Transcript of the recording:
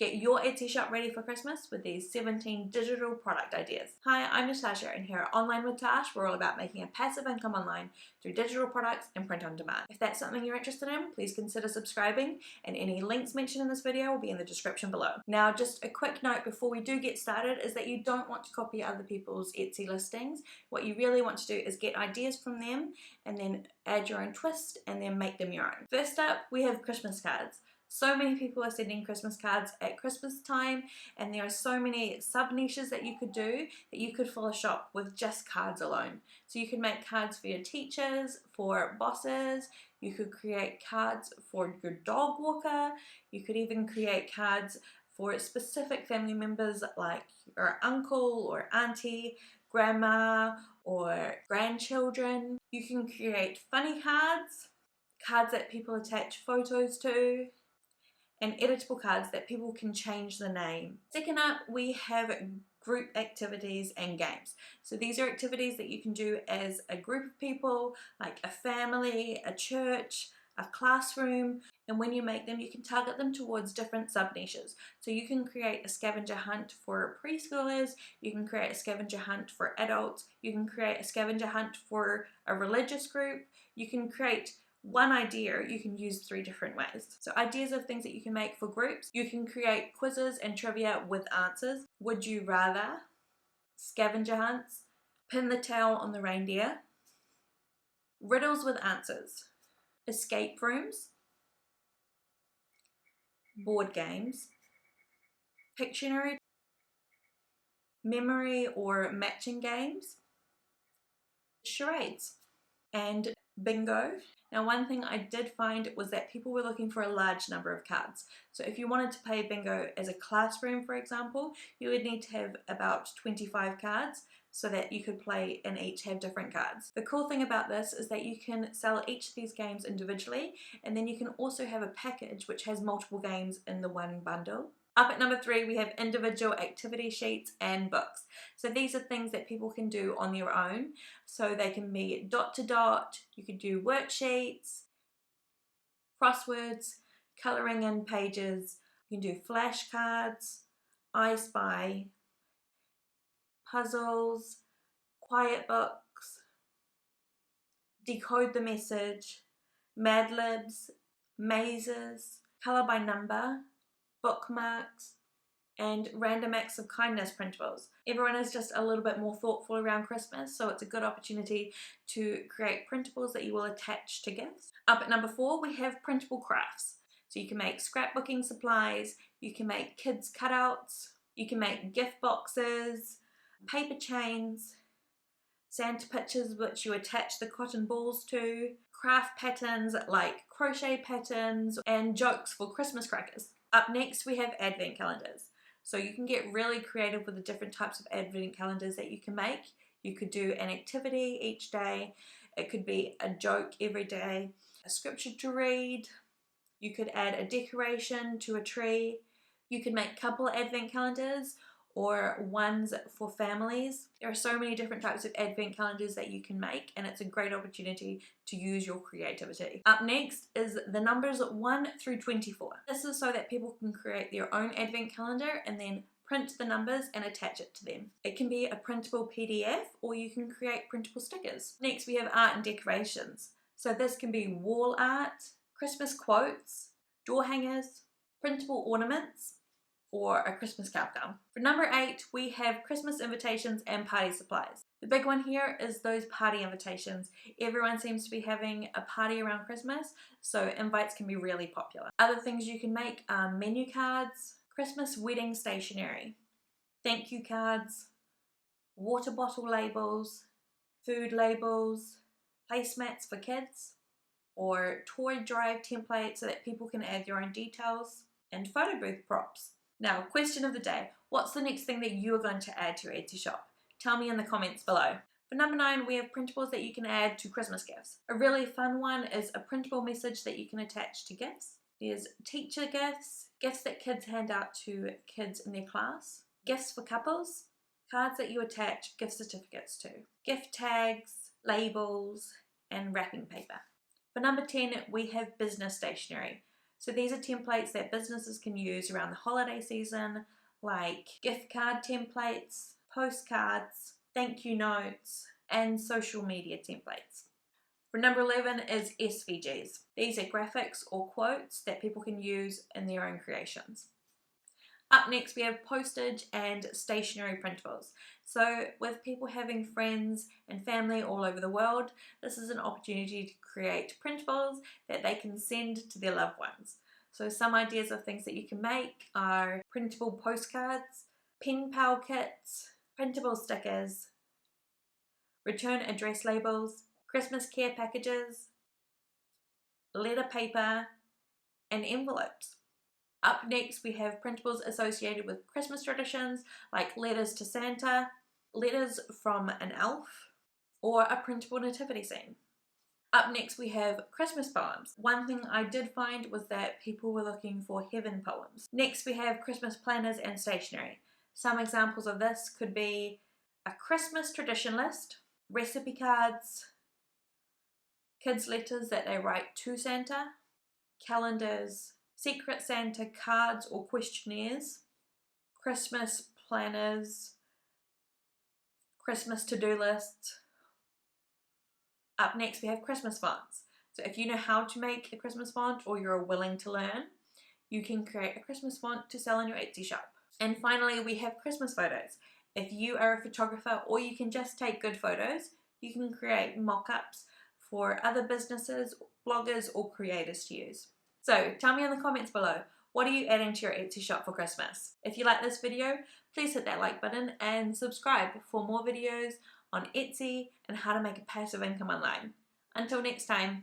Get your Etsy shop ready for Christmas with these 17 digital product ideas. Hi, I'm Natasha, and here at Online with Tash, we're all about making a passive income online through digital products and print on demand. If that's something you're interested in, please consider subscribing, and any links mentioned in this video will be in the description below. Now, just a quick note before we do get started is that you don't want to copy other people's Etsy listings. What you really want to do is get ideas from them and then add your own twist and then make them your own. First up, we have Christmas cards. So many people are sending Christmas cards at Christmas time, and there are so many sub-niches that you could do that you could fill a shop with just cards alone. So you could make cards for your teachers, for bosses, you could create cards for your dog walker, you could even create cards for specific family members like your uncle or auntie, grandma, or grandchildren. You can create funny cards, cards that people attach photos to, and editable cards that people can change the name. Second up, we have group activities and games. So these are activities that you can do as a group of people, like a family, a church, a classroom, and when you make them, you can target them towards different sub-niches. So you can create a scavenger hunt for preschoolers, you can create a scavenger hunt for adults, you can create a scavenger hunt for a religious group, you can create one idea you can use 3 different ways. So ideas of things that you can make for groups. You can create quizzes and trivia with answers. Would you rather? Scavenger hunts. Pin the tail on the reindeer. Riddles with answers. Escape rooms. Board games. Pictionary. Memory or matching games. Charades. And bingo. Now, one thing I did find was that people were looking for a large number of cards. So if you wanted to play bingo as a classroom, for example, you would need to have about 25 cards so that you could play and each have different cards. The cool thing about this is that you can sell each of these games individually, and then you can also have a package which has multiple games in the one bundle. Up at number 3, we have individual activity sheets and books. So these are things that people can do on their own. So they can be dot to dot, you could do worksheets, crosswords, colouring in pages, you can do flashcards, I Spy, puzzles, quiet books, decode the message, Mad Libs, mazes, colour by number, bookmarks, and random acts of kindness printables. Everyone is just a little bit more thoughtful around Christmas, so it's a good opportunity to create printables that you will attach to gifts. Up at number 4, we have printable crafts. So you can make scrapbooking supplies, you can make kids cutouts, you can make gift boxes, paper chains, Santa pictures which you attach the cotton balls to, craft patterns like crochet patterns, and jokes for Christmas crackers. Up next, we have advent calendars. So you can get really creative with the different types of advent calendars that you can make. You could do an activity each day. It could be a joke every day, a scripture to read. You could add a decoration to a tree. You could make couple advent calendars or ones for families. There are so many different types of advent calendars that you can make, and it's a great opportunity to use your creativity. Up next is the numbers 1 through 24. This is so that people can create their own advent calendar and then print the numbers and attach it to them. It can be a printable PDF, or you can create printable stickers. Next, we have art and decorations. So this can be wall art, Christmas quotes, door hangers, printable ornaments, or a Christmas countdown. For number 8, we have Christmas invitations and party supplies. The big one here is those party invitations. Everyone seems to be having a party around Christmas, so invites can be really popular. Other things you can make are menu cards, Christmas wedding stationery, thank you cards, water bottle labels, food labels, placemats for kids, or toy drive templates so that people can add their own details, and photo booth props. Now, question of the day. What's the next thing that you are going to add to your Etsy shop? Tell me in the comments below. For number 9, we have printables that you can add to Christmas gifts. A really fun one is a printable message that you can attach to gifts. There's teacher gifts, gifts that kids hand out to kids in their class, gifts for couples, cards that you attach gift certificates to, gift tags, labels, and wrapping paper. For number 10, we have business stationery. So these are templates that businesses can use around the holiday season, like gift card templates, postcards, thank you notes, and social media templates. For number 11 is SVGs. These are graphics or quotes that people can use in their own creations. Up next we have postage and stationery printables. So with people having friends and family all over the world, this is an opportunity to create printables that they can send to their loved ones. So some ideas of things that you can make are printable postcards, pen pal kits, printable stickers, return address labels, Christmas care packages, letter paper, and envelopes. Up next we have printables associated with Christmas traditions like letters to Santa, letters from an elf, or a printable nativity scene. Up next we have Christmas poems. One thing I did find was that people were looking for heaven poems. Next we have Christmas planners and stationery. Some examples of this could be a Christmas tradition list, recipe cards, kids' letters that they write to Santa, calendars, Secret Santa cards or questionnaires, Christmas planners, Christmas to-do lists. Up next we have Christmas fonts. So if you know how to make a Christmas font or you're willing to learn, you can create a Christmas font to sell in your Etsy shop. And finally we have Christmas photos. If you are a photographer or you can just take good photos, you can create mock-ups for other businesses, bloggers or creators to use. So tell me in the comments below, what are you adding to your Etsy shop for Christmas? If you like this video, please hit that like button and subscribe for more videos on Etsy and how to make a passive income online. Until next time.